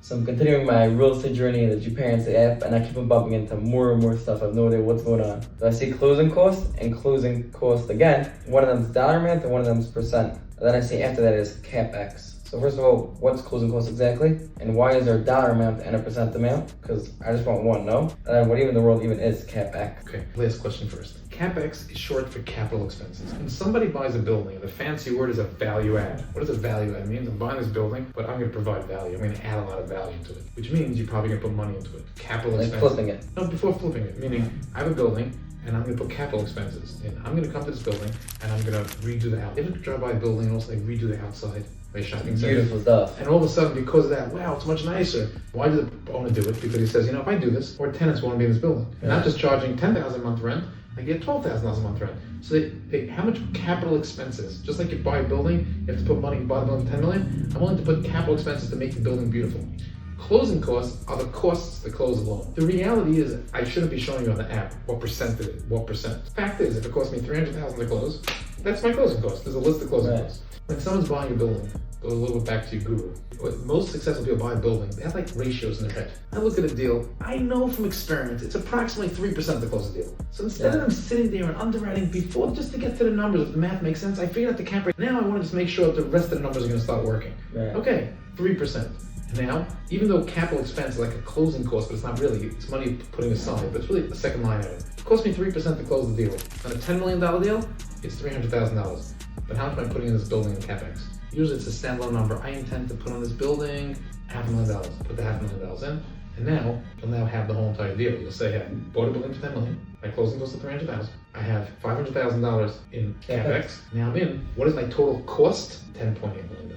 So I'm continuing my real estate journey in the GParents app, and I keep on bumping into more and more stuff. I have no idea what's going on. So I see closing costs and closing cost again. One of them is dollar amount and one of them is percent. And then I see after that is CapEx. So first of all, what's closing costs exactly? And why is there a dollar amount and a percent amount? Because I just want one, no? And then what even in the world even is CapEx? Okay, last question first. CapEx is short for capital expenses. When somebody buys a building, the fancy word is a value add. What does a value add mean? I'm buying this building, but I'm going to provide value. I'm going to add a lot of value to it, which means you're probably going to put money into it. Capital Like expenses. flipping it. No, before flipping it, meaning I have a building, and I'm going to put capital expenses in. I'm going to come to this building, and I'm going to redo the house. If you drive by a building and also like redo the outside, like shopping center. Beautiful stuff. And all of a sudden, because of that, wow, it's much nicer. Why does the owner do it? Because he says, if I do this, more tenants want to be in this building. Yeah. Not just charging $10,000 a month rent, I get $12,000 a month rent. So how much capital expenses? Just like you buy a building, you have to put money, you buy the building $10 million. I'm willing to put capital expenses to make the building beautiful. Closing costs are the costs to close the loan. The reality is, I shouldn't be showing you on the app what percent it is, what percent. Fact is, if it costs me $300,000 to close, that's my closing cost. There's a list of closing costs. When someone's buying a building, go a little bit back to your guru. What most successful people buy a building, they have like ratios in their head. I look at a deal, I know from experience, it's approximately 3% to close a deal. So instead of them sitting there and underwriting before, just to get to the numbers, if the math makes sense, I figured out the cap rate. Now I want to just make sure that the rest of the numbers are going to start working. Right. Okay, 3%. Now, even though capital expense is like a closing cost, but it's not really, it's money putting aside, but it's really a second line item. It cost me 3% to close the deal. On a $10 million deal, it's $300,000. But how much am I putting in this building in CapEx? Usually it's a standalone number. I intend to put on this building $500,000. Put the $500,000 in, and now you'll now have the whole entire deal. You'll say, hey, I bought a building for $10 million. My closing cost of $300,000. I have $500,000 in CapEx. Now I'm in. What is my total cost? $10.8 million.